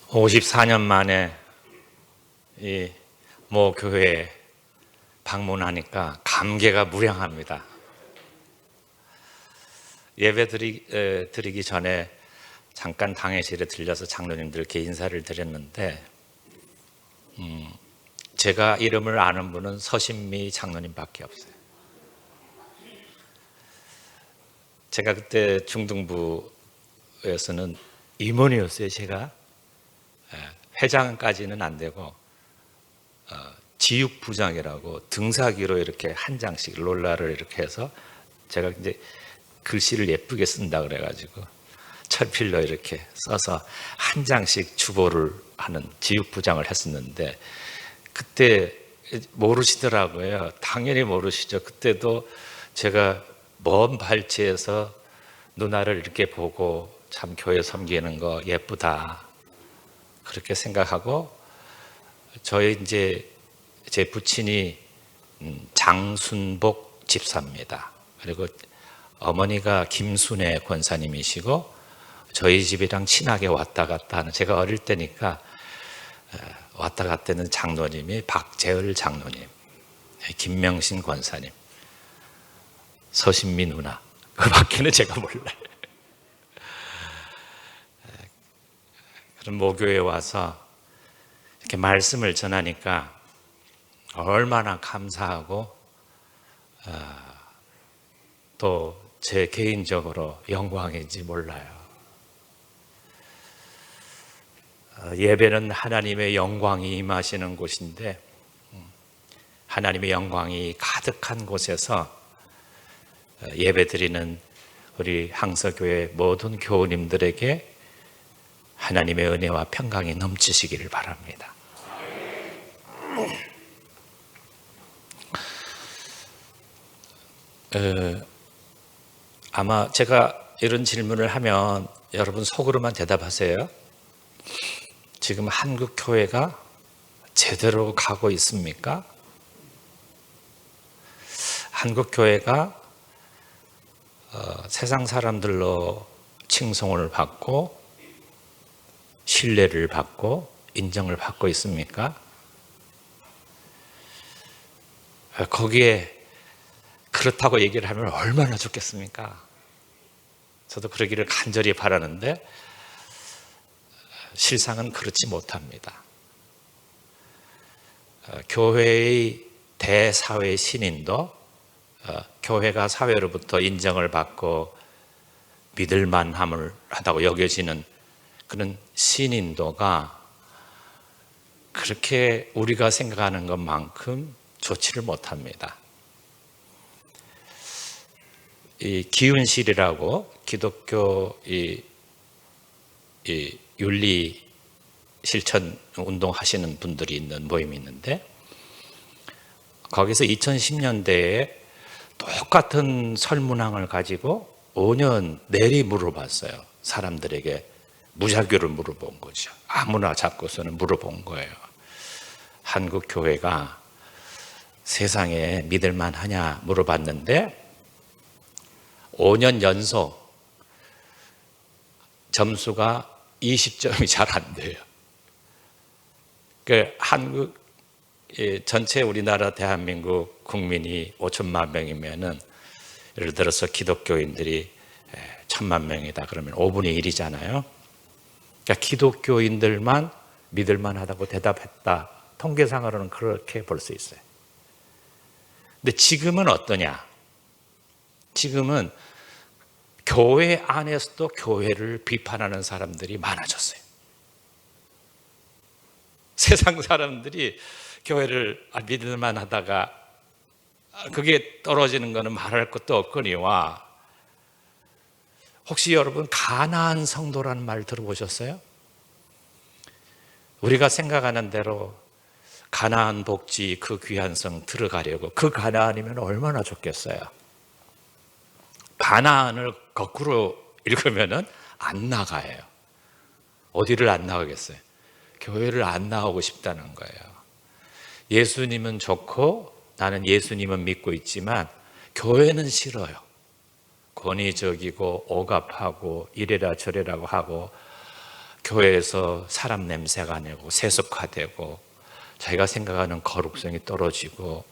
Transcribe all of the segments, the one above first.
54년 만에 이 모 교회에 방문하니까 감개가 무량합니다. 예배 드리기 전에 잠깐 당회실에 들려서 장로님들께 인사를 드렸는데 제가 이름을 아는 분은 서신미 장로님밖에 없어요. 제가 그때 중등부에서는 임원이었어요. 제가 회장까지는 안 되고 지육부장이라고 등사기로 이렇게 한 장씩 롤라를 이렇게 해서 제가 이제 글씨를 예쁘게 쓴다 그래가지고 철필로 이렇게 써서 한 장씩 주보를 하는 지육부장을 했었는데 그때 모르시더라고요. 당연히 모르시죠. 그때도 제가 먼 발치에서 누나를 이렇게 보고 참 교회 섬기는 거 예쁘다 그렇게 생각하고 저희 이제 제 부친이 장순복 집사입니다. 그리고 어머니가 김순애 권사님이시고 저희 집이랑 친하게 왔다 갔다 하는, 제가 어릴 때니까 왔다 갔다 하는 장로님이 박재을 장로님, 김명신 권사님, 서신미 누나, 그 밖에는 제가 몰라요. 그런 모교에 와서 이렇게 말씀을 전하니까 얼마나 감사하고 또 제 개인적으로 영광인지 몰라요. 예배는 하나님의 영광이 임하시는 곳인데 하나님의 영광이 가득한 곳에서 예배드리는 우리 항서교회 모든 교우님들에게 하나님의 은혜와 평강이 넘치시기를 바랍니다. 아마 제가 이런 질문을 하면 여러분 속으로만 대답하세요. 지금 한국 교회가 제대로 가고 있습니까? 한국 교회가 세상 사람들로 칭송을 받고 신뢰를 받고 인정을 받고 있습니까? 거기에 그렇다고 얘기를 하면 얼마나 좋겠습니까? 저도 그러기를 간절히 바라는데 실상은 그렇지 못합니다. 교회의 대사회 신인도 교회가 사회로부터 인정을 받고 믿을만함을 하다고 여겨지는 그런 신인도가 그렇게 우리가 생각하는 것만큼 좋지를 못합니다. 이 기운실이라고 기독교 이 윤리 실천 운동 하시는 분들이 있는 모임이 있는데 거기서 2010년대에 똑같은 설문항을 가지고 5년 내리 물어봤어요. 사람들에게 무작위로 물어본 거죠. 아무나 잡고서는 물어본 거예요. 한국 교회가 세상에 믿을만 하냐 물어봤는데 5년 연속 점수가 20점이 잘 안 돼요. 그 한국 전체 우리나라 대한민국 국민이 5천만 명이면은 예를 들어서 기독교인들이 1,000만 명이다 그러면 5분의 1이잖아요. 그러니까 기독교인들만 믿을만 하다고 대답했다. 통계상으로는 그렇게 볼 수 있어요. 근데 지금은 어떠냐? 지금은 교회 안에서도 교회를 비판하는 사람들이 많아졌어요. 세상 사람들이 교회를 믿을만 하다가 그게 떨어지는 것은 말할 것도 없거니와 혹시 여러분 가나안 성도라는 말 들어보셨어요? 우리가 생각하는 대로 가나안 복지 그 귀한 성 들어가려고 그 가나안이면 얼마나 좋겠어요. 가나안을 거꾸로 읽으면 안 나가요. 어디를 안 나가겠어요? 교회를 안 나오고 싶다는 거예요. 예수님은 좋고 나는 예수님은 믿고 있지만 교회는 싫어요. 권위적이고 억압하고 이래라 저래라고 하고 교회에서 사람 냄새가 나고 세속화되고 자기가 생각하는 거룩성이 떨어지고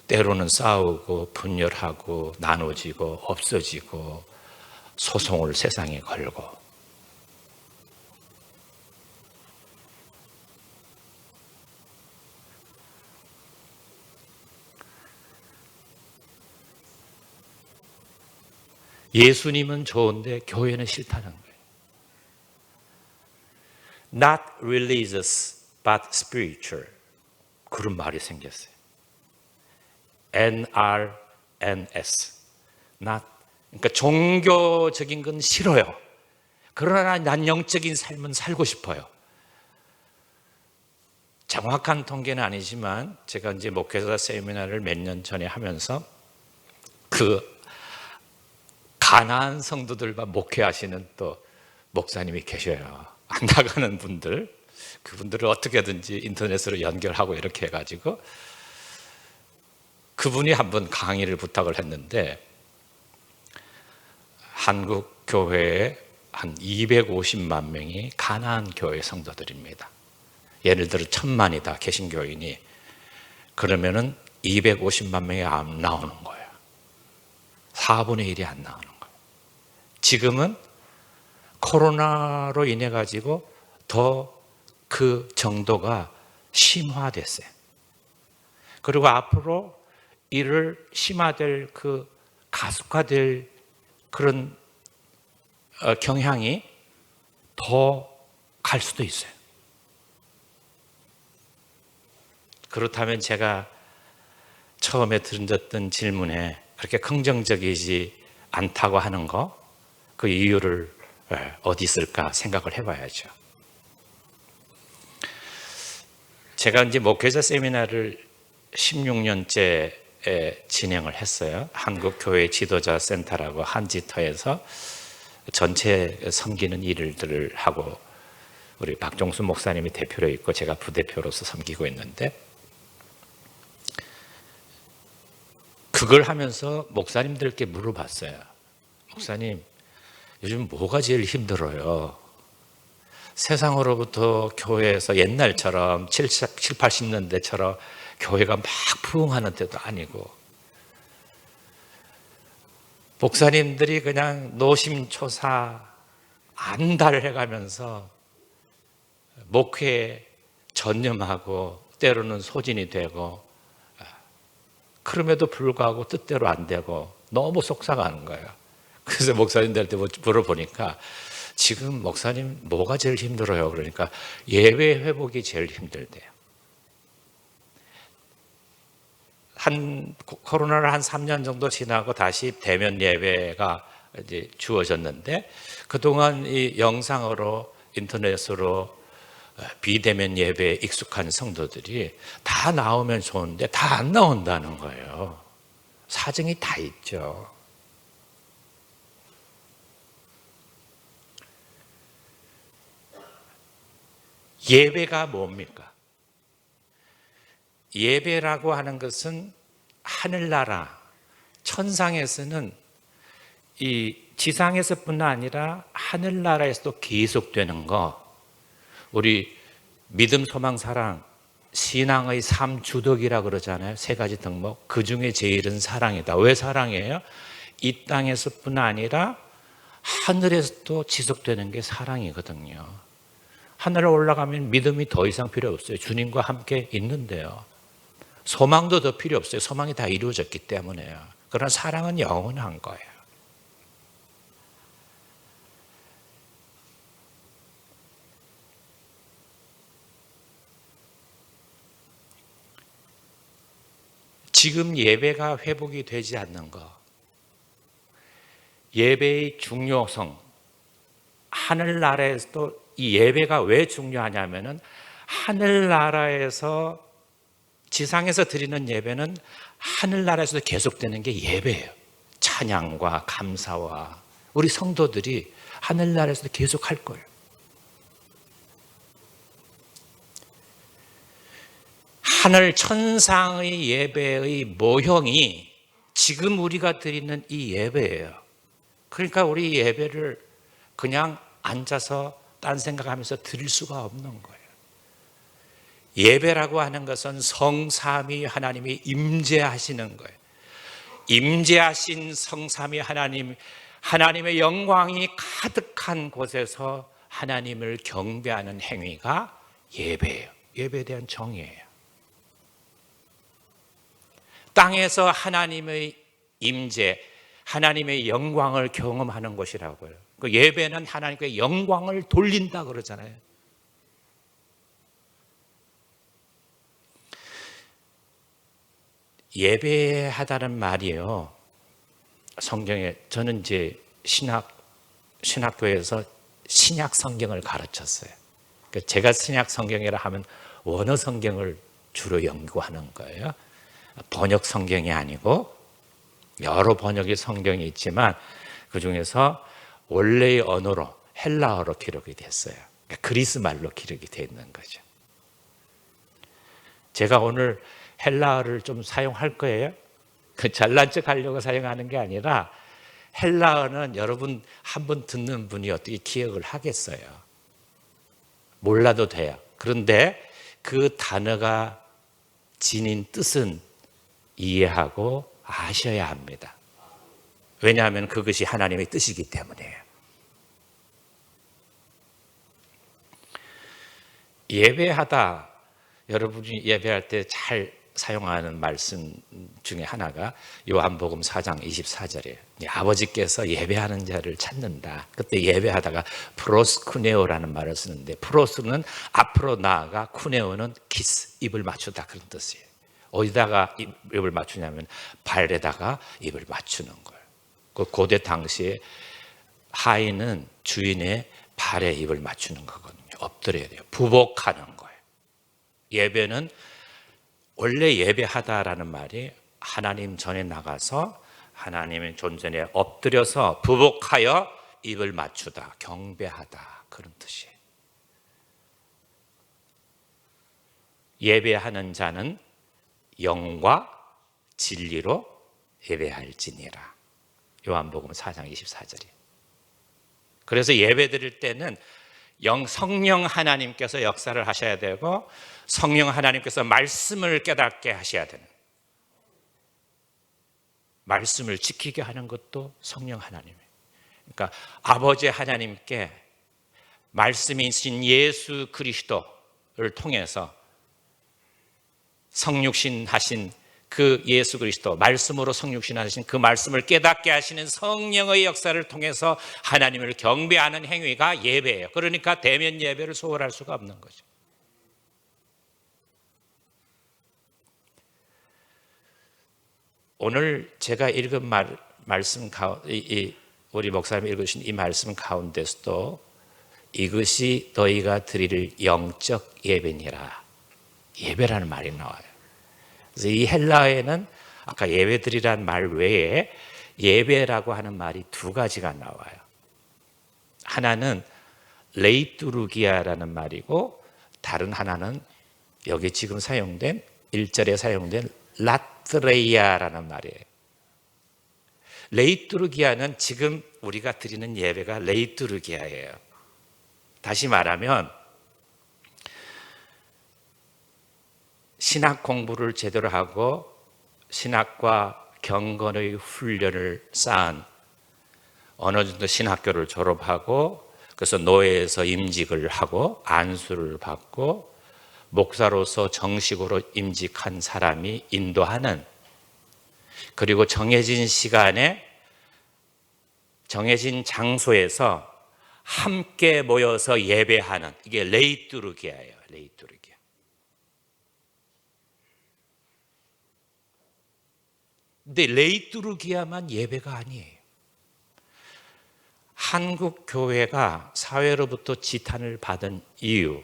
때로는 싸우고 분열하고 나눠지고 없어지고 소송을 세상에 걸고 예수님은 좋은데 교회는 싫다는 거예요. Not religious but spiritual. 그런 말이 생겼어요. NRNS. Not. 그러니까 종교적인 건 싫어요. 그러나 난 영적인 삶은 살고 싶어요. 정확한 통계는 아니지만 제가 이제 목회자 세미나를 몇 년 전에 하면서 그 가난한 성도들과 목회하시는 또 목사님이 계셔요. 안 나가는 분들, 그분들을 어떻게든지 인터넷으로 연결하고 이렇게 해가지고 그분이 한번 강의를 부탁을 했는데 한국 교회에 한 250만 명이 가난한 교회 성도들입니다. 예를 들어 1000만이다 개신교인이. 그러면은 250만 명이 안 나오는 거예요. 4분의 1이 안 나오는 거예요. 지금은 코로나로 인해 가지고 더 그 정도가 심화됐어요. 그리고 앞으로 이를 심화될 그 가속화될 그런 경향이 더 갈 수도 있어요. 그렇다면 제가 처음에 던졌던 질문에 그렇게 긍정적이지 않다고 하는 거, 그 이유를 어디 있을까 생각을 해봐야죠. 제가 이제 목회자 세미나를 16년째 진행을 했어요. 한국교회 지도자 센터라고 한지터에서 전체 섬기는 일들을 하고 우리 박종수 목사님이 대표로 있고 제가 부대표로서 섬기고 있는데 그걸 하면서 목사님들께 물어봤어요. 목사님, 요즘 뭐가 제일 힘들어요? 세상으로부터 교회에서 옛날처럼 70, 80년대처럼 교회가 막 부흥하는 때도 아니고 목사님들이 그냥 노심초사 안달해가면서 목회에 전념하고 때로는 소진이 되고 그럼에도 불구하고 뜻대로 안 되고 너무 속상한 거예요. 그래서 목사님들한테 물어보니까 지금 목사님 뭐가 제일 힘들어요? 그러니까 예배 회복이 제일 힘들대요. 코로나를 한 3년 정도 지나고 다시 대면 예배가 이제 주어졌는데 그동안 이 영상으로 인터넷으로 비대면 예배에 익숙한 성도들이 다 나오면 좋은데 다 안 나온다는 거예요. 사정이 다 있죠. 예배가 뭡니까? 예배라고 하는 것은 하늘나라, 천상에서는 이 지상에서뿐만 아니라 하늘나라에서도 계속되는 거, 우리 믿음, 소망, 사랑, 신앙의 3주덕이라 그러잖아요. 3가지 덕목. 그 중에 제일은 사랑이다. 왜 사랑이에요? 이 땅에서뿐만 아니라 하늘에서도 지속되는 게 사랑이거든요. 하늘에 올라가면 믿음이 더 이상 필요 없어요. 주님과 함께 있는데요. 소망도 더 필요 없어요. 소망이 다 이루어졌기 때문에요. 그러나 사랑은 영원한 거예요. 지금 예배가 회복이 되지 않는 거, 예배의 중요성, 하늘나라에서도 이 예배가 왜 중요하냐면은 하늘나라에서 지상에서 드리는 예배는 하늘나라에서도 계속되는 게 예배예요. 찬양과 감사와 우리 성도들이 하늘나라에서도 계속 할 거예요. 하늘 천상의 예배의 모형이 지금 우리가 드리는 이 예배예요. 그러니까 우리 예배를 그냥 앉아서 딴 생각하면서 드릴 수가 없는 거예요. 예배라고 하는 것은 성삼위 하나님이 임재하시는 거예요. 임재하신 성삼위 하나님, 하나님의 영광이 가득한 곳에서 하나님을 경배하는 행위가 예배예요. 예배에 대한 정의예요. 땅에서 하나님의 임재, 하나님의 영광을 경험하는 것이라고요. 그 예배는 하나님께 영광을 돌린다 그러잖아요. 예배하다는 말이요, 성경에, 저는 이제 신학교에서 신약 성경을 가르쳤어요. 그러니까 제가 신약 성경이라 하면 원어 성경을 주로 연구하는 거예요. 번역 성경이 아니고 여러 번역의 성경이 있지만 그 중에서 원래의 언어로 헬라어로 기록이 됐어요. 그러니까 그리스 말로 기록이 되어 있는 거죠. 제가 오늘 헬라어를 좀 사용할 거예요. 그 잘난 척 하려고 사용하는 게 아니라 헬라어는 여러분 한 번 듣는 분이 어떻게 기억을 하겠어요? 몰라도 돼요. 그런데 그 단어가 지닌 뜻은 이해하고 아셔야 합니다. 왜냐하면 그것이 하나님의 뜻이기 때문이에요. 예배하다, 여러분이 예배할 때 잘 사용하는 말씀 중에 하나가 요한복음 4장 24절이에요. 아버지께서 예배하는 자를 찾는다. 그때 예배하다가 프로스쿠네오라는 말을 쓰는데, 프로스는 앞으로 나아가, 쿠네오는 키스, 입을 맞추다, 그런 뜻이에요. 어디다가 입을 맞추냐면 발에다가 입을 맞추는 거예요. 그 고대 당시에 하인은 주인의 발에 입을 맞추는 거거든요. 엎드려야 돼요. 부복하는 거예요. 예배는, 원래 예배하다라는 말이 하나님 전에 나가서 하나님의 존전에 엎드려서 부복하여 입을 맞추다, 경배하다, 그런 뜻이에요. 예배하는 자는 영과 진리로 예배할지니라. 요한복음 4장 24절이에요. 그래서 예배 드릴 때는 성령 하나님께서 역사를 하셔야 되고, 성령 하나님께서 말씀을 깨닫게 하셔야 되는, 말씀을 지키게 하는 것도 성령 하나님이에요. 그러니까 아버지 하나님께 말씀이신 예수 그리스도를 통해서 성육신 하신 그 예수 그리스도, 말씀으로 성육신 하신 그 말씀을 깨닫게 하시는 성령의 역사를 통해서 하나님을 경배하는 행위가 예배예요. 그러니까 대면 예배를 소홀할 수가 없는 거죠. 오늘 제가 읽은 말씀 가운데, 우리 목사님이 읽으신 이 말씀 가운데서도 이것이 너희가 드릴 영적 예배니라, 예배라는 말이 나와요. 그래서 이 헬라어에는 아까 예배드리라는 말 외에 예배라고 하는 말이 두 가지가 나와요. 하나는 레이투르기아라는 말이고, 다른 하나는 여기 지금 사용된 1절에 사용된 라트레이아라는 말이에요. 레이투르기아는 지금 우리가 드리는 예배가 레이투르기아예요. 다시 말하면 신학 공부를 제대로 하고 신학과 경건의 훈련을 쌓은, 어느 정도 신학교를 졸업하고 그래서 노예에서 임직을 하고 안수를 받고 목사로서 정식으로 임직한 사람이 인도하는, 그리고 정해진 시간에 정해진 장소에서 함께 모여서 예배하는, 이게 레이투르기아예요. 레이투르기아. 근데 레이투르기아만 예배가 아니에요. 한국 교회가 사회로부터 지탄을 받은 이유,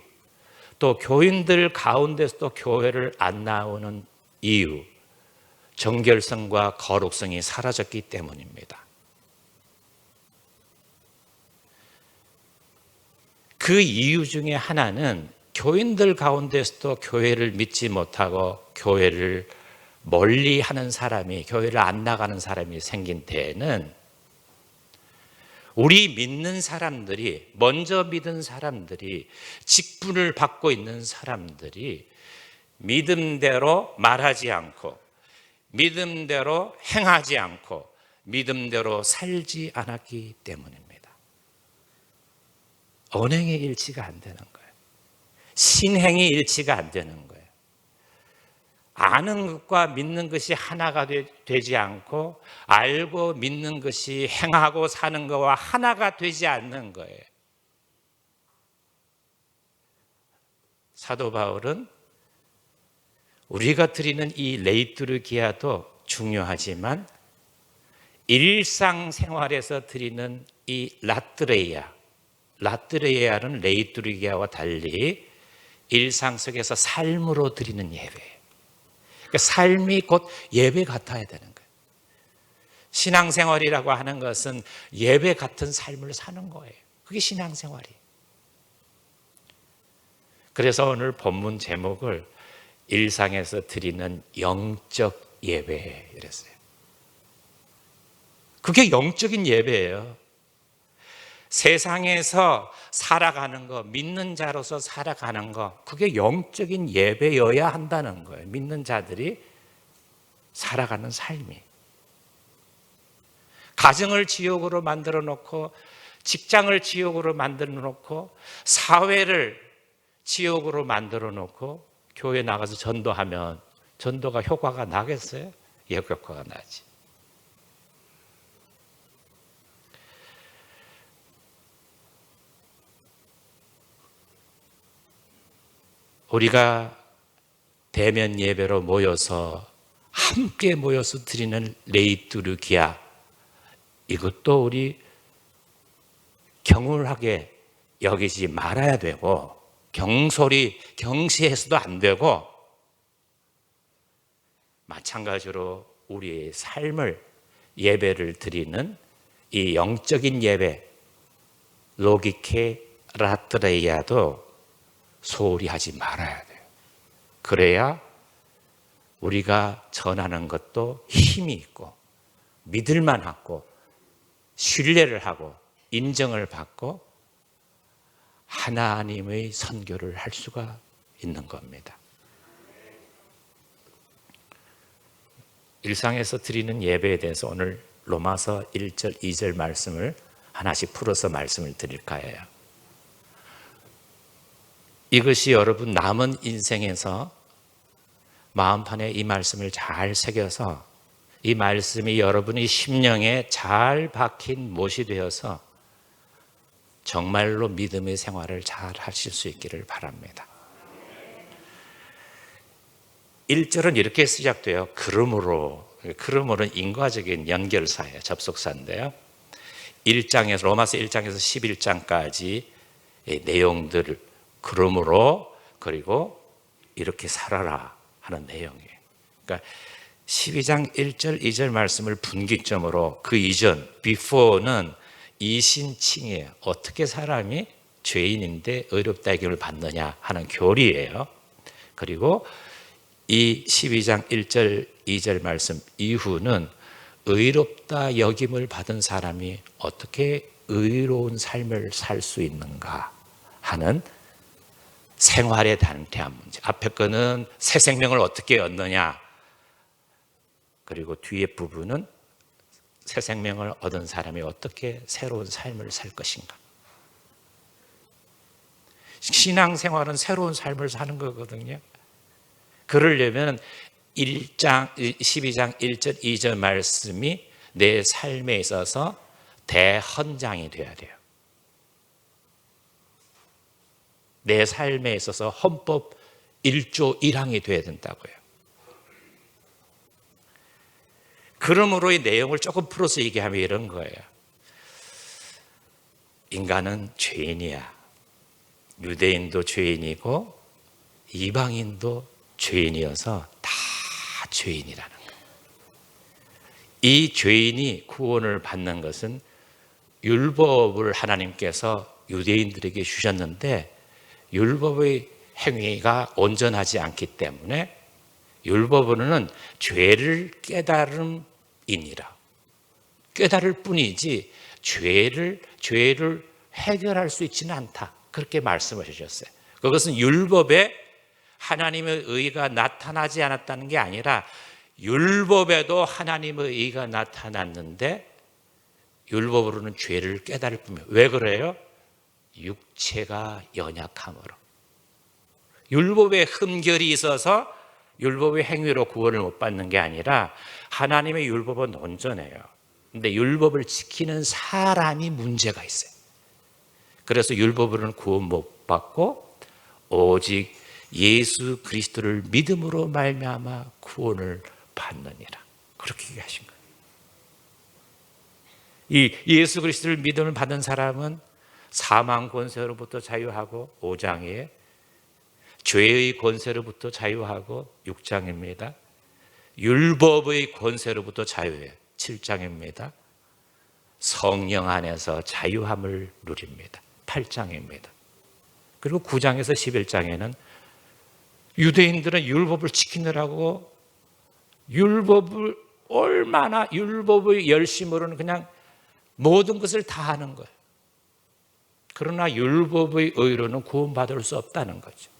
또 교인들 가운데서도 교회를 안 나오는 이유, 정결성과 거룩성이 사라졌기 때문입니다. 그 이유 중에 하나는 교인들 가운데서도 교회를 믿지 못하고 교회를 멀리하는 사람이, 교회를 안 나가는 사람이 생긴 데에는 우리 믿는 사람들이, 먼저 믿은 사람들이, 직분을 받고 있는 사람들이 믿음대로 말하지 않고, 믿음대로 행하지 않고, 믿음대로 살지 않았기 때문입니다. 언행의 일치가 안 되는 거예요. 신행의 일치가 안 되는 거예요. 아는 것과 믿는 것이 하나가 되지 않고, 알고 믿는 것이 행하고 사는 것과 하나가 되지 않는 거예요. 사도 바울은 우리가 드리는 이 레이투르기아도 중요하지만 일상생활에서 드리는 이 라트레이아는 레이투르기아와 달리 일상 속에서 삶으로 드리는 예배예요. 그러니까 삶이 곧 예배 같아야 되는 거예요. 신앙생활이라고 하는 것은 예배 같은 삶을 사는 거예요. 그게 신앙생활이에요. 그래서 오늘 본문 제목을 일상에서 드리는 영적 예배 이랬어요. 그게 영적인 예배예요. 세상에서 살아가는 거, 믿는 자로서 살아가는 거, 그게 영적인 예배여야 한다는 거예요. 믿는 자들이 살아가는 삶이. 가정을 지옥으로 만들어 놓고, 직장을 지옥으로 만들어 놓고, 사회를 지옥으로 만들어 놓고 교회 나가서 전도하면 전도가 효과가 나겠어요? 역효과가 나지. 우리가 대면 예배로 모여서 함께 모여서 드리는 레이투르기아, 이것도 우리 경홀하게 여기지 말아야 되고, 경솔히 경시해서도 안 되고, 마찬가지로 우리의 삶을 예배를 드리는 이 영적인 예배 로기케 라트레이아도 소홀히 하지 말아야 돼요. 그래야 우리가 전하는 것도 힘이 있고 믿을만하고 신뢰를 하고 인정을 받고 하나님의 선교를 할 수가 있는 겁니다. 일상에서 드리는 예배에 대해서 오늘 로마서 1절, 2절 말씀을 하나씩 풀어서 말씀을 드릴까 해요. 이것이 여러분 남은 인생에서 마음판에 이 말씀을 잘 새겨서 이 말씀이 여러분의 심령에 잘 박힌 못이 되어서 정말로 믿음의 생활을 잘 하실 수 있기를 바랍니다. 1절은 이렇게 시작돼요. 그러므로는 인과적인 연결사예요. 접속사인데요. 1장에서 로마서 1장에서 11장까지 내용들을 그러므로 그리고 이렇게 살아라 하는 내용이에요. 그러니까 12장 1절 2절 말씀을 분기점으로 그 이전 before는 이신칭이에요. 어떻게 사람이 죄인인데 의롭다 여김을 받느냐 하는 교리예요. 그리고 이 12장 1절 2절 말씀 이후는 의롭다 여김을 받은 사람이 어떻게 의로운 삶을 살 수 있는가 하는 생활에 대한 문제. 앞에 거는 새 생명을 어떻게 얻느냐, 그리고 뒤에 부분은 새 생명을 얻은 사람이 어떻게 새로운 삶을 살 것인가. 신앙생활은 새로운 삶을 사는 거거든요. 그러려면 12장 1절 2절 말씀이 내 삶에 있어서 대헌장이 돼야 돼요. 내 삶에 있어서 헌법 1조 1항이 돼야 된다고요. 그러므로 이 내용을 조금 풀어서 얘기하면 이런 거예요. 인간은 죄인이야. 유대인도 죄인이고 이방인도 죄인이어서 다 죄인이라는 거예요. 이 죄인이 구원을 받는 것은 율법을 하나님께서 유대인들에게 주셨는데 율법의 행위가 온전하지 않기 때문에 율법으로는 죄를 깨달음이니라. 깨달을 뿐이지 죄를 해결할 수 있지는 않다. 그렇게 말씀하셨어요. 그것은 율법에 하나님의 의가 나타나지 않았다는 게 아니라 율법에도 하나님의 의가 나타났는데 율법으로는 죄를 깨달을 뿐이에요. 왜 그래요? 육체가 연약함으로. 율법에 흠결이 있어서 율법의 행위로 구원을 못 받는 게 아니라 하나님의 율법은 온전해요. 근데 율법을 지키는 사람이 문제가 있어요. 그래서 율법으로는 구원 못 받고 오직 예수 그리스도를 믿음으로 말미암아 구원을 받느니라. 그렇게 얘기하신 거예요. 이 예수 그리스도를 믿음을 받은 사람은 사망 권세로부터 자유하고 5장에 죄의 권세로부터 자유하고 6장입니다. 율법의 권세로부터 자유해요. 7장입니다. 성령 안에서 자유함을 누립니다. 8장입니다. 그리고 9장에서 11장에는 유대인들은 율법을 지키느라고 율법을 얼마나 율법의 열심으로는 그냥 모든 것을 다 하는 거예요. 그러나 율법의 의로는 구원받을 수 없다는 거죠.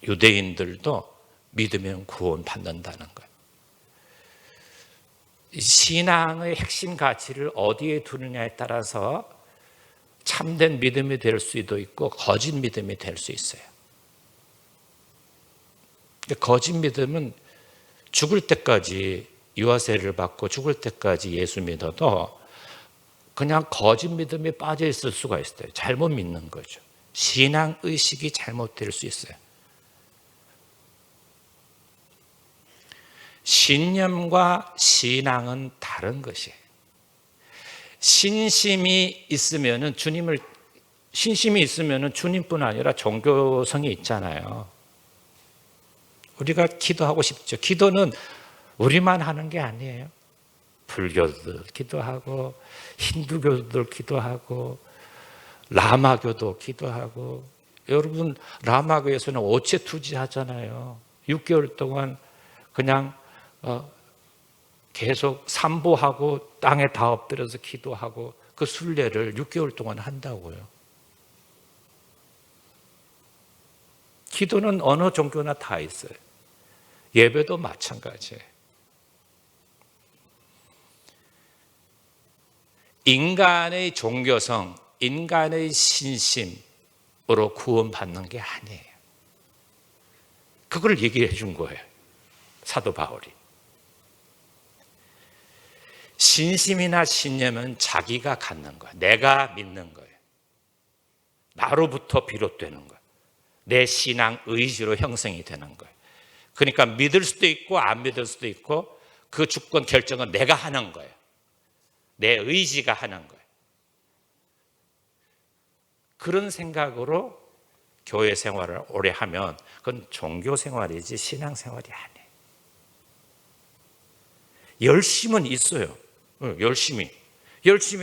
유대인들도 믿으면 구원받는다는 거예요. 신앙의 핵심 가치를 어디에 두느냐에 따라서 참된 믿음이 될 수도 있고 거짓 믿음이 될 수 있어요. 거짓 믿음은 죽을 때까지 유아세를 받고 죽을 때까지 예수 믿어도 그냥 거짓 믿음에 빠져 있을 수가 있어요. 잘못 믿는 거죠. 신앙 의식이 잘못될 수 있어요. 신념과 신앙은 다른 것이에요. 신심이 있으면은 주님뿐 아니라 종교성이 있잖아요. 우리가 기도하고 싶죠. 기도는 우리만 하는 게 아니에요. 불교도 기도하고 힌두교도 기도하고 라마교도 기도하고. 여러분 라마교에서는 오체투지 하잖아요. 6개월 동안 그냥 계속 삼보하고 땅에 다 엎드려서 기도하고 그 순례를 6개월 동안 한다고요. 기도는 어느 종교나 다 있어요. 예배도 마찬가지예요. 인간의 종교성, 인간의 신심으로 구원받는 게 아니에요. 그걸 얘기해 준 거예요. 사도 바울이. 신심이나 신념은 자기가 갖는 거예요. 내가 믿는 거예요. 나로부터 비롯되는 거예요. 내 신앙 의지로 형성이 되는 거예요. 그러니까 믿을 수도 있고 안 믿을 수도 있고 그 주권 결정은 내가 하는 거예요. 내 의지가 하는 거예요. 그런 생각으로 교회 생활을 오래 하면 그건 종교 생활이지 신앙 생활이 아니에요. 열심은 있어요. 열심히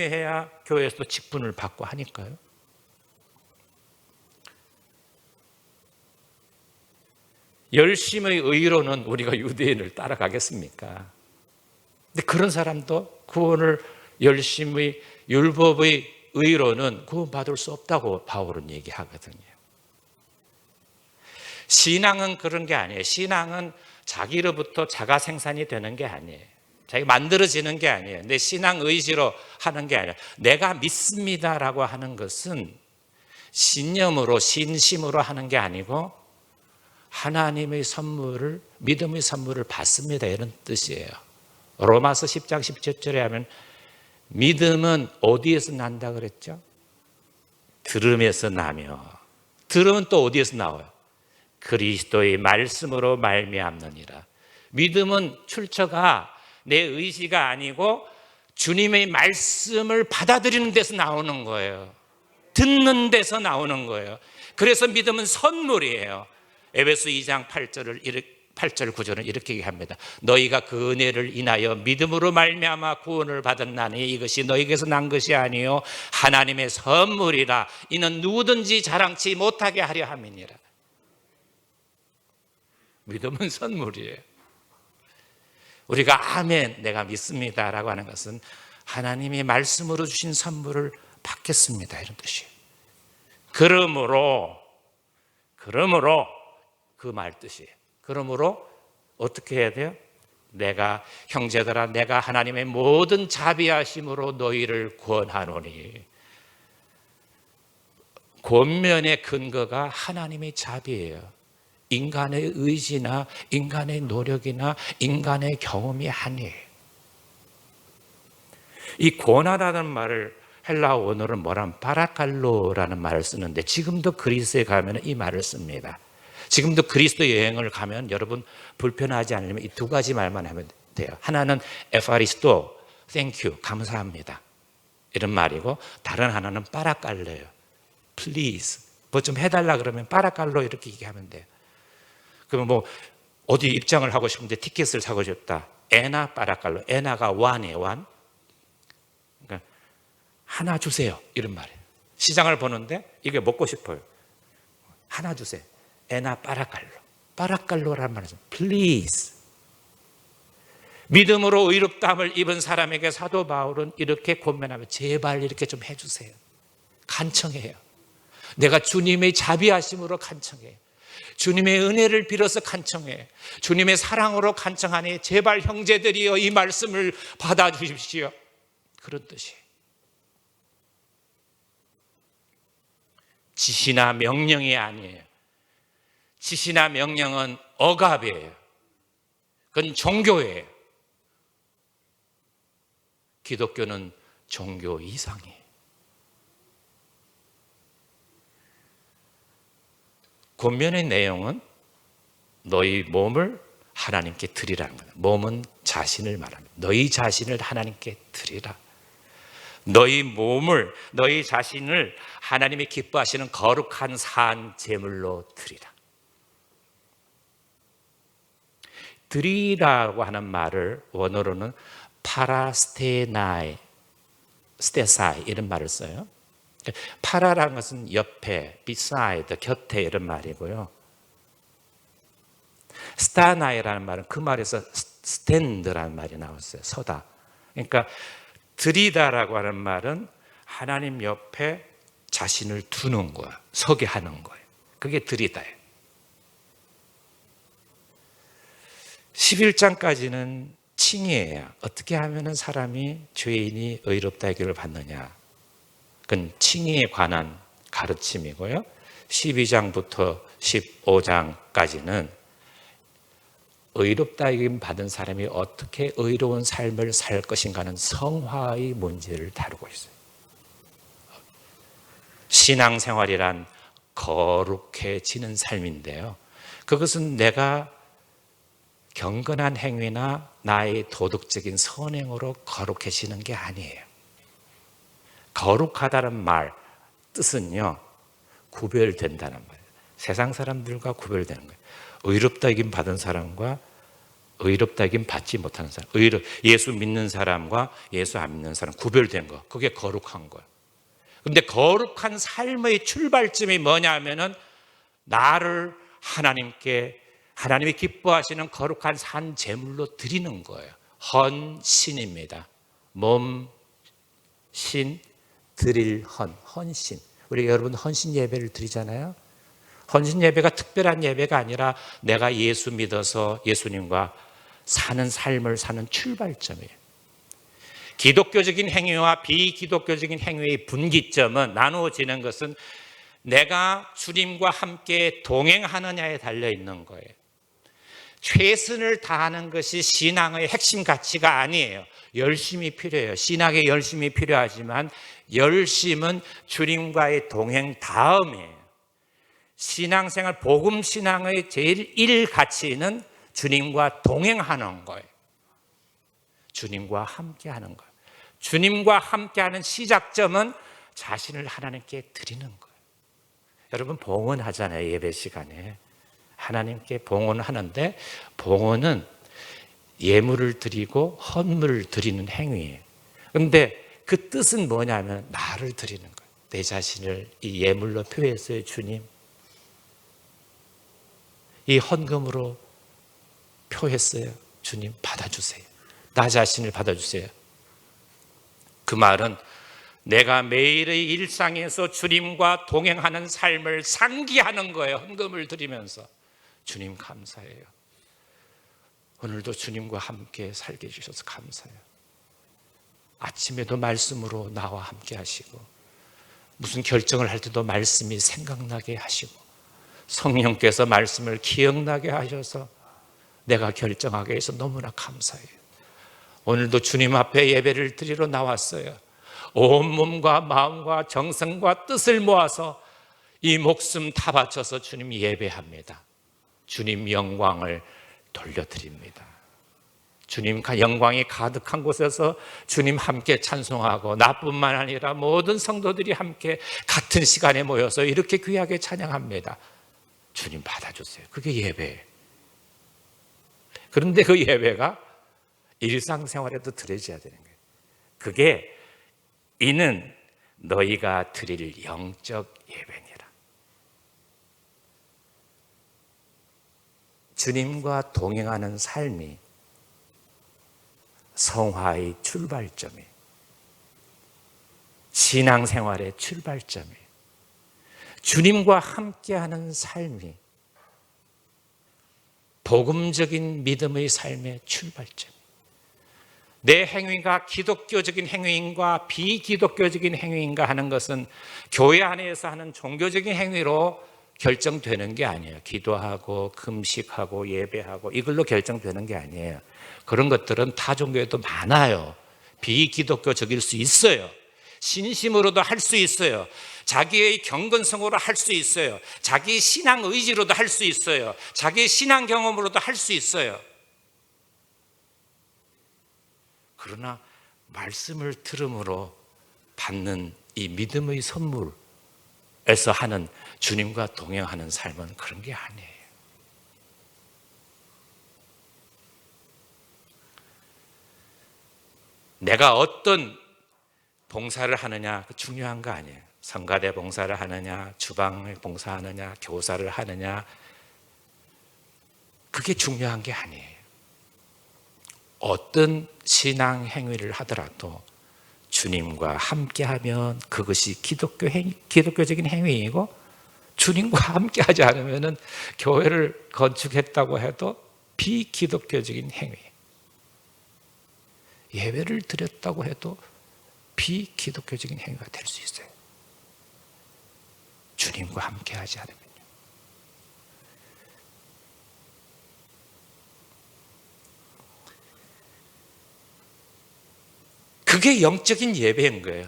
해야 교회에서 직분을 받고 하니까요. 열심의 의로는 우리가 유대인을 따라가겠습니까? 근데 그런 사람도 구원을 열심히 율법의 의로는 구원받을 수 없다고 바울은 얘기하거든요. 신앙은 그런 게 아니에요. 신앙은 자기로부터 자가 생산이 되는 게 아니에요. 자기가 만들어지는 게 아니에요. 내 신앙 의지로 하는 게 아니라 내가 믿습니다라고 하는 것은 신념으로 신심으로 하는 게 아니고 하나님의 선물을 믿음의 선물을 받습니다 이런 뜻이에요. 로마서 10장 17절에 하면 믿음은 어디에서 난다 그랬죠? 들음에서 나며 들음은 또 어디에서 나와요? 그리스도의 말씀으로 말미암느니라. 믿음은 출처가 내 의지가 아니고 주님의 말씀을 받아들이는 데서 나오는 거예요. 듣는 데서 나오는 거예요. 그래서 믿음은 선물이에요. 에베소 2장 8절 9절은 이렇게 얘기합니다. 너희가 그 은혜를 인하여 믿음으로 말미암아 구원을 받았나니 이것이 너희에게서 난 것이 아니요 하나님의 선물이라. 이는 누구든지 자랑치 못하게 하려 함이니라. 믿음은 선물이에요. 우리가 아멘 내가 믿습니다라고 하는 것은 하나님이 말씀으로 주신 선물을 받겠습니다, 이런 뜻이에요. 그러므로 그 말 뜻이에요. 그러므로 어떻게 해야 돼요? 내가 형제들아, 내가 하나님의 모든 자비하심으로 너희를 구원하노니. 권면의 근거가 하나님의 자비예요. 인간의 의지나 인간의 노력이나 인간의 경험이 아니에요. 이 권하다는 말을 헬라어 원어는 뭐라면 파라칼로라는 말을 쓰는데, 지금도 그리스에 가면 이 말을 씁니다. 지금도 그리스도 여행을 가면 여러분 불편하지 않으면 이 두 가지 말만 하면 돼요. 하나는 에파리스토, 땡큐, 감사합니다, 이런 말이고, 다른 하나는 파라칼로예요. please, 뭐 좀 해달라 그러면 파라칼로 이렇게 얘기하면 돼요. 그러면 뭐 어디 입장을 하고 싶은데 티켓을 사고 싶다, 에나 파라칼로. 에나가 완이에요, 완. 그러니까 하나 주세요, 이런 말이에요. 시장을 보는데 이게 먹고 싶어요, 하나 주세요. 에나 파라칼로. 파라칼로라는 말은 please. 믿음으로 의롭다함을 입은 사람에게 사도 바울은 이렇게 권면하며 제발 이렇게 좀 해주세요, 간청해요. 내가 주님의 자비하심으로 간청해, 주님의 은혜를 빌어서 간청해, 주님의 사랑으로 간청하니 제발 형제들이여 이 말씀을 받아주십시오, 그런 뜻이에요. 지시나 명령이 아니에요. 지시나 명령은 억압이에요. 그건 종교예요. 기독교는 종교 이상이에요. 권면의 내용은 너희 몸을 하나님께 드리라는 거예요. 몸은 자신을 말합니다. 너희 자신을 하나님께 드리라. 너희 몸을, 너희 자신을 하나님이 기뻐하시는 거룩한 산 제물로 드리라. 드리라고 하는 말을 원어로는 파라스테나이, 스테사이 이런 말을 써요. 파라라는 것은 옆에, beside, 곁에 이런 말이고요. 스타나이라는 말은 그 말에서 stand라는 말이 나왔어요. 서다. 그러니까 드리다라고 하는 말은 하나님 옆에 자신을 두는 거예요. 서게 하는 거예요. 그게 드리다예요. 11장까지는 칭의예요. 어떻게 하면 사람이, 죄인이 의롭다 해결을 받느냐, 그건 칭의에 관한 가르침이고요. 12장부터 15장까지는 의롭다 여김 받은 사람이 어떻게 의로운 삶을 살 것인가는 성화의 문제를 다루고 있어요. 신앙생활이란 거룩해지는 삶인데요, 그것은 내가 경건한 행위나 나의 도덕적인 선행으로 거룩해지는 게 아니에요. 거룩하다는 말 뜻은요, 구별된다는 말이에요. 세상 사람들과 구별되는 거예요. 의롭다 여김 받은 사람과 의롭다 여김 받지 못하는 사람, 예수 믿는 사람과 예수 안 믿는 사람 구별된 거, 그게 거룩한 거예요. 그런데 거룩한 삶의 출발점이 뭐냐 하면은 나를 하나님이 기뻐하시는 거룩한 산 제물로 드리는 거예요. 헌신입니다. 몸, 신, 드릴 헌신. 우리 여러분 헌신 예배를 드리잖아요. 헌신 예배가 특별한 예배가 아니라 내가 예수 믿어서 예수님과 사는 삶을 사는 출발점이에요. 기독교적인 행위와 비기독교적인 행위의 분기점은, 나누어지는 것은 내가 주님과 함께 동행하느냐에 달려 있는 거예요. 최선을 다하는 것이 신앙의 핵심 가치가 아니에요. 열심이 필요해요. 신학에 열심이 필요하지만 열심은 주님과의 동행 다음이에요. 신앙생활, 복음신앙의 제일 1 가치는 주님과 동행하는 거예요. 주님과 함께하는 거예요. 주님과 함께하는 시작점은 자신을 하나님께 드리는 거예요. 여러분 봉헌하잖아요. 예배 시간에 하나님께 봉헌하는데, 봉헌은 예물을 드리고 헌물을 드리는 행위예요. 그런데 그 뜻은 뭐냐면 나를 드리는 거예요. 내 자신을 이 예물로 표했어요. 주님, 이 헌금으로 표했어요. 주님 받아주세요. 나 자신을 받아주세요. 그 말은 내가 매일의 일상에서 주님과 동행하는 삶을 상기하는 거예요. 헌금을 드리면서 주님 감사해요. 오늘도 주님과 함께 살게 해주셔서 감사해요. 아침에도 말씀으로 나와 함께 하시고 무슨 결정을 할 때도 말씀이 생각나게 하시고 성령께서 말씀을 기억나게 하셔서 내가 결정하게 해서 너무나 감사해요. 오늘도 주님 앞에 예배를 드리러 나왔어요. 온 몸과 마음과 정성과 뜻을 모아서 이 목숨 다 바쳐서 주님 예배합니다. 주님 영광을 돌려드립니다. 주님 영광이 가득한 곳에서 주님 함께 찬송하고 나뿐만 아니라 모든 성도들이 함께 같은 시간에 모여서 이렇게 귀하게 찬양합니다. 주님 받아주세요. 그게 예배예요. 그런데 그 예배가 일상생활에도 드려져야 되는 거예요. 그게 이는 너희가 드릴 영적 예배니라. 주님과 동행하는 삶이 성화의 출발점이, 신앙생활의 출발점이, 주님과 함께하는 삶이 복음적인 믿음의 삶의 출발점. 내 행위가 기독교적인 행위인가 비기독교적인 행위인가 하는 것은 교회 안에서 하는 종교적인 행위로 결정되는 게 아니에요. 기도하고 금식하고 예배하고 이걸로 결정되는 게 아니에요. 그런 것들은 타 종교에도 많아요. 비기독교적일 수 있어요. 신심으로도 할 수 있어요. 자기의 경건성으로 할 수 있어요. 자기 신앙 의지로도 할 수 있어요. 자기 신앙 경험으로도 할 수 있어요. 그러나 말씀을 들음으로 받는 이 믿음의 선물에서 하는 주님과 동행하는 삶은 그런 게 아니에요. 내가 어떤 봉사를 하느냐 그 중요한 거 아니에요. 성가대 봉사를 하느냐, 주방을 봉사하느냐, 교사를 하느냐 그게 중요한 게 아니에요. 어떤 신앙 행위를 하더라도 주님과 함께하면 그것이 기독교적인 행위이고 주님과 함께하지 않으면 교회를 건축했다고 해도 비기독교적인 행위. 예배를 드렸다고 해도 비기독교적인 행위가 될 수 있어요. 주님과 함께하지 않으면요. 그게 영적인 예배인 거예요.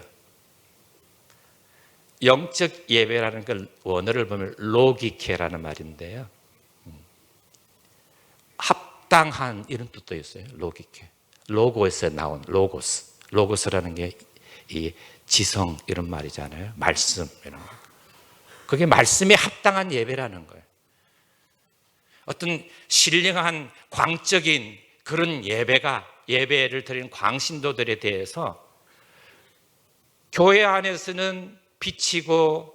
영적 예배라는 걸 원어를 보면 로기케라는 말인데요. 합당한 이런 뜻도 있어요. 로기케. 로고에서 나온 로고스. 로고스라는 게 이 지성 이런 말이잖아요. 말씀 이런 거. 그게 말씀에 합당한 예배라는 거예요. 어떤 신령한 광적인 그런 예배를 드리는 광신도들에 대해서 교회 안에서는 빛이고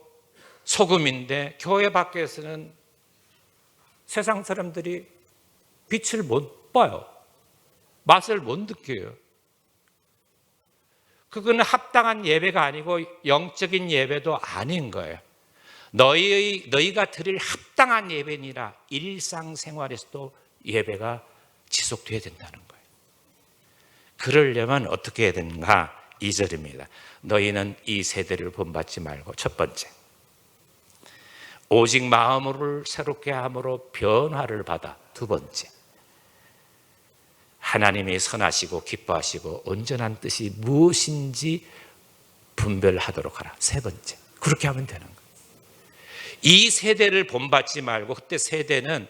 소금인데 교회 밖에서는 세상 사람들이 빛을 못 봐요. 맛을 못 느껴요. 그거는 합당한 예배가 아니고 영적인 예배도 아닌 거예요. 너희가 드릴 합당한 예배니라. 일상생활에서도 예배가 지속돼야 된다는 거예요. 그러려면 어떻게 해야 되는가? 2절입니다. 너희는 이 세대를 본받지 말고 첫 번째 오직 마음을 새롭게 함으로 변화를 받아 두 번째 하나님이 선하시고 기뻐하시고 온전한 뜻이 무엇인지 분별하도록 하라. 세 번째 그렇게 하면 되는 거예요. 이 세대를 본받지 말고 그때 세대는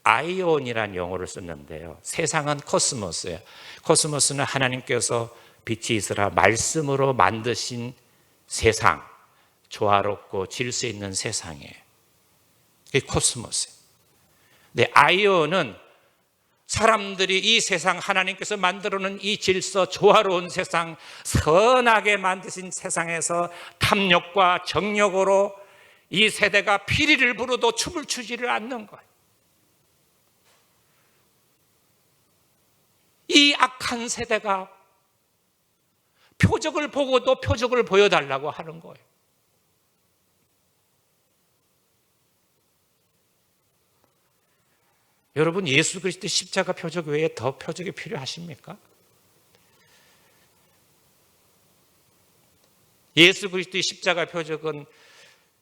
아이온이라는 용어를 썼는데요. 세상은 코스모스예요. 코스모스는 하나님께서 빛이 있으라 말씀으로 만드신 세상, 조화롭고 질서 있는 세상이에요. 그게 코스모스예요. 근데 아이온은 사람들이 이 세상 하나님께서 만들어놓은 이 질서 조화로운 세상 선하게 만드신 세상에서 탐욕과 정욕으로 이 세대가 피리를 부르도 춤을 추지를 않는 거예요. 이 악한 세대가 표적을 보고도 표적을 보여달라고 하는 거예요. 여러분, 예수 그리스도의 십자가 표적 외에 더 표적이 필요하십니까? 예수 그리스도의 십자가 표적은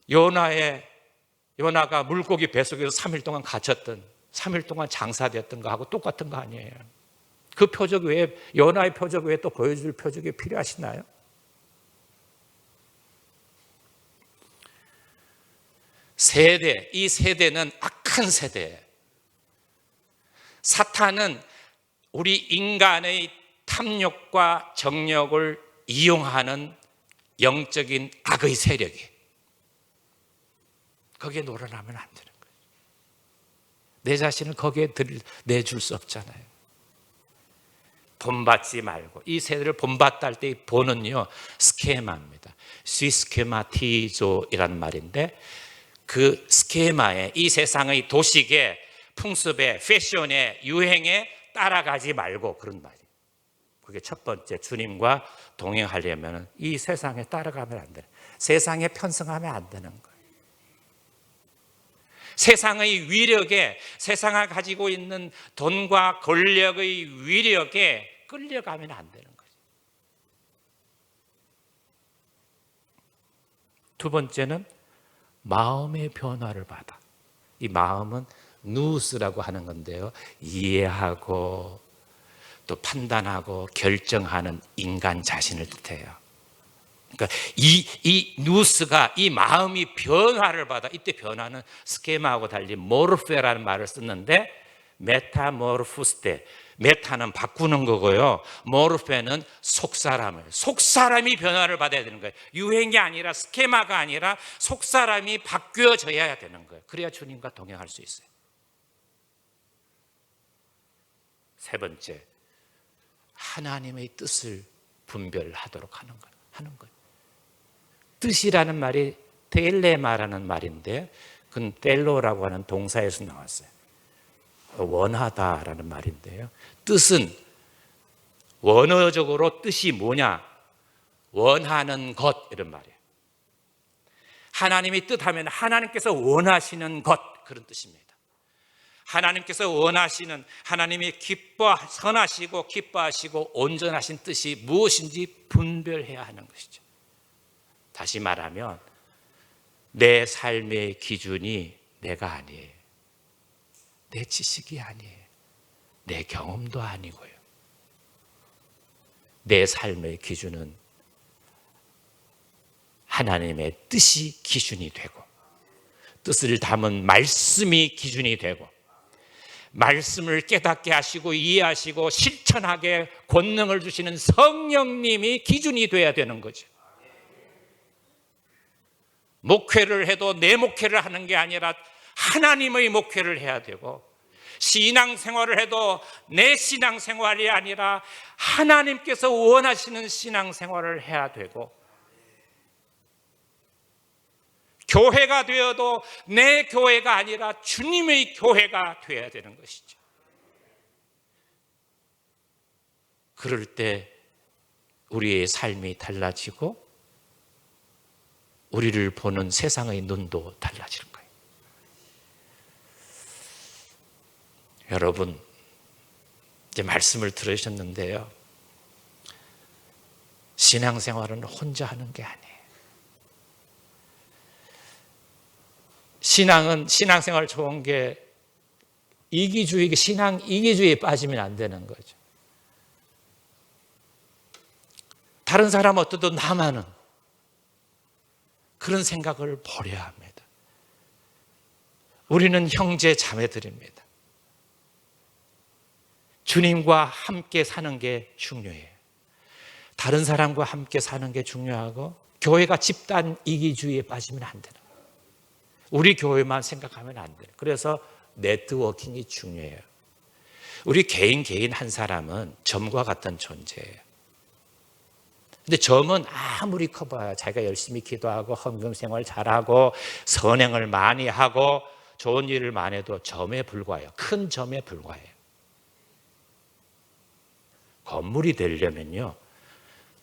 요나가 물고기 뱃속에서 3일 동안 갇혔던, 3일 동안 장사되었던 거하고 똑같은 거 아니에요. 그 표적 외에, 요나의 표적 외에 또 보여줄 표적이 필요하시나요? 이 세대는 악한 세대예요. 사탄은 우리 인간의 탐욕과 정욕을 이용하는 영적인 악의 세력이, 거기에 놀아나면 안 되는 거예요. 내 자신을 거기에 내줄 수 없잖아요. 본받지 말고, 이 세대를 본받다 할 때 이 본은요, 스케마입니다. 시스케마티조이라는 말인데, 그 스케마에, 이 세상의 도식에, 풍습에, 패션에, 유행에 따라가지 말고, 그런 말이에요. 그게 첫 번째, 주님과 동행하려면 이 세상에 따라가면 안 돼요. 세상에 편승하면 안 되는 거예요. 세상의 위력에, 세상이 가지고 있는 돈과 권력의 위력에 끌려가면 안 되는 거죠. 두 번째는 마음의 변화를 받아. 이 마음은 누스라고 하는 건데요, 이해하고 또 판단하고 결정하는 인간 자신을 뜻해요. 그러니까 이 누스가, 이 마음이 변화를 받아. 이때 변화는 스케마하고 달리 모르페라는 말을 쓰는데, 메타모르푸스테, 메타는 바꾸는 거고요, 모르페는 속사람이 변화를 받아야 되는 거예요. 유행이 아니라, 스케마가 아니라 속사람이 바뀌어져야 되는 거예요. 그래야 주님과 동행할 수 있어요. 세 번째, 하나님의 뜻을 분별하도록 하는 거예요. 뜻이라는 말이 텔레마라는 말인데, 그건 텔로라고 하는 동사에서 나왔어요. 원하다라는 말인데요, 뜻은 원어적으로 뜻이 뭐냐? 원하는 것, 이런 말이에요. 하나님이 뜻하면 하나님께서 원하시는 것, 그런 뜻입니다. 하나님께서 원하시는, 하나님이 선하시고 기뻐하시고 온전하신 뜻이 무엇인지 분별해야 하는 것이죠. 다시 말하면 내 삶의 기준이 내가 아니에요. 내 지식이 아니에요. 내 경험도 아니고요. 내 삶의 기준은 하나님의 뜻이 기준이 되고, 뜻을 담은 말씀이 기준이 되고, 말씀을 깨닫게 하시고 이해하시고 실천하게 권능을 주시는 성령님이 기준이 돼야 되는 거죠. 목회를 해도 내 목회를 하는 게 아니라 하나님의 목회를 해야 되고, 신앙생활을 해도 내 신앙생활이 아니라 하나님께서 원하시는 신앙생활을 해야 되고, 교회가 되어도 내 교회가 아니라 주님의 교회가 되어야 되는 것이죠. 그럴 때 우리의 삶이 달라지고 우리를 보는 세상의 눈도 달라질 거예요. 여러분, 이제 말씀을 들으셨는데요, 신앙생활은 혼자 하는 게 아니에요. 신앙생활 좋은 게 신앙 이기주의에 빠지면 안 되는 거죠. 다른 사람 어떠도 나만은, 그런 생각을 버려야 합니다. 우리는 형제 자매들입니다. 주님과 함께 사는 게 중요해요. 다른 사람과 함께 사는 게 중요하고, 교회가 집단 이기주의에 빠지면 안 되는 거예요. 우리 교회만 생각하면 안 돼요. 그래서 네트워킹이 중요해요. 우리 개인 한 사람은 점과 같은 존재예요. 근데 점은 아무리 커봐야 자기가 열심히 기도하고 헌금 생활 잘하고 선행을 많이 하고 좋은 일을 많이 해도 점에 불과해요. 큰 점에 불과해요. 건물이 되려면요,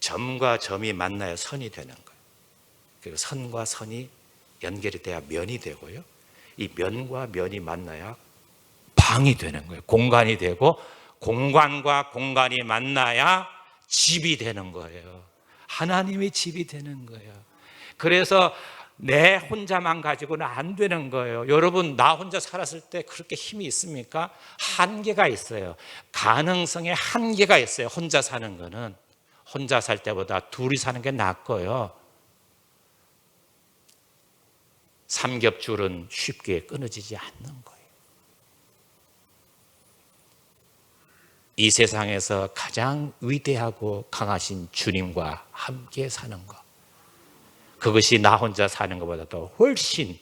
점과 점이 만나야 선이 되는 거예요. 그리고 선과 선이 연결이 돼야 면이 되고요. 이 면과 면이 만나야 방이 되는 거예요. 공간이 되고, 공간과 공간이 만나야 집이 되는 거예요. 하나님의 집이 되는 거예요. 그래서 내 혼자만 가지고는 안 되는 거예요. 여러분, 나 혼자 살았을 때 그렇게 힘이 있습니까? 한계가 있어요. 가능성에 한계가 있어요. 혼자 사는 거는. 혼자 살 때보다 둘이 사는 게 낫고요. 삼겹줄은 쉽게 끊어지지 않는 거예요. 이 세상에서 가장 위대하고 강하신 주님과 함께 사는 것, 그것이 나 혼자 사는 것보다도 훨씬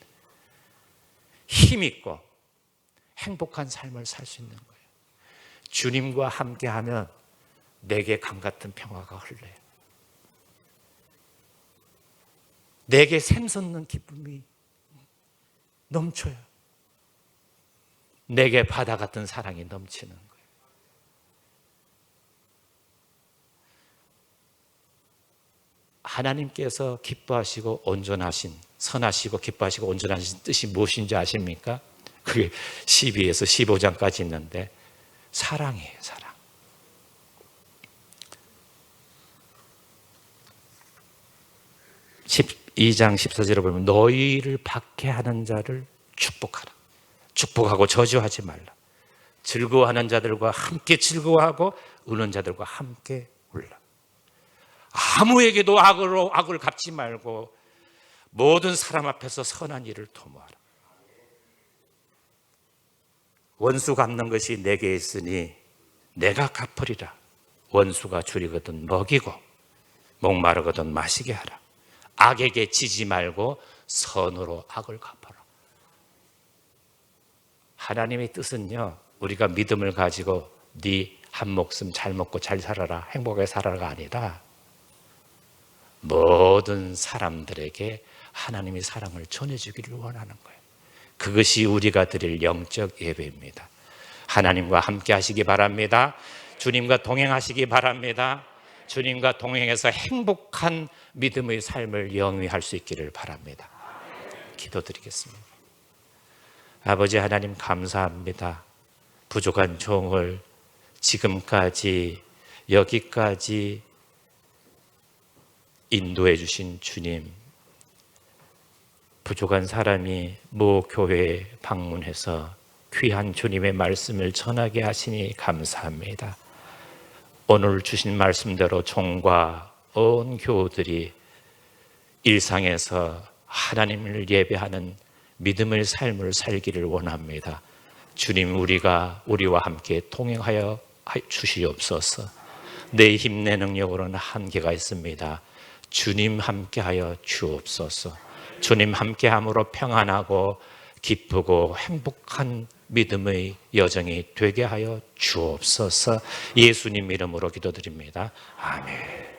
힘있고 행복한 삶을 살 수 있는 거예요. 주님과 함께하면 내게 강같은 평화가 흘러요. 내게 샘솟는 기쁨이 넘쳐요. 내게 바다 같은 사랑이 넘치는 거예요. 하나님께서 기뻐하시고 온전하신, 선하시고 기뻐하시고 온전하신 뜻이 무엇인지 아십니까? 그게 12에서 15장까지 있는데 사랑이에요, 사랑. 이 2장 14절에 보면 너희를 박해하는 자를 축복하라. 축복하고 저주하지 말라. 즐거워하는 자들과 함께 즐거워하고 우는 자들과 함께 울라. 아무에게도 악을 갚지 말고 모든 사람 앞에서 선한 일을 도모하라. 원수 갚는 것이 내게 있으니 내가 갚으리라. 원수가 줄이거든 먹이고 목마르거든 마시게 하라. 악에게 지지 말고 선으로 악을 갚아라. 하나님의 뜻은요, 우리가 믿음을 가지고 네 한 목숨 잘 먹고 잘 살아라, 행복하게 살아라가 아니라 모든 사람들에게 하나님의 사랑을 전해주기를 원하는 거예요. 그것이 우리가 드릴 영적 예배입니다. 하나님과 함께 하시기 바랍니다. 주님과 동행하시기 바랍니다. 주님과 동행해서 행복한 믿음의 삶을 영위할 수 있기를 바랍니다. 기도드리겠습니다. 아버지 하나님, 감사합니다. 부족한 종을 지금까지 여기까지 인도해 주신 주님, 부족한 사람이 모 교회에 방문해서 귀한 주님의 말씀을 전하게 하시니 감사합니다. 오늘 주신 말씀대로 종과 온 교우들이 일상에서 하나님을 예배하는 믿음의 삶을 살기를 원합니다. 주님, 우리와 함께 동행하여 주시옵소서. 내 힘, 내 능력으로는 한계가 있습니다. 주님 함께하여 주옵소서. 주님 함께함으로 평안하고 기쁘고 행복한 믿음의 여정이 되게 하여 주옵소서. 예수님 이름으로 기도드립니다. 아멘.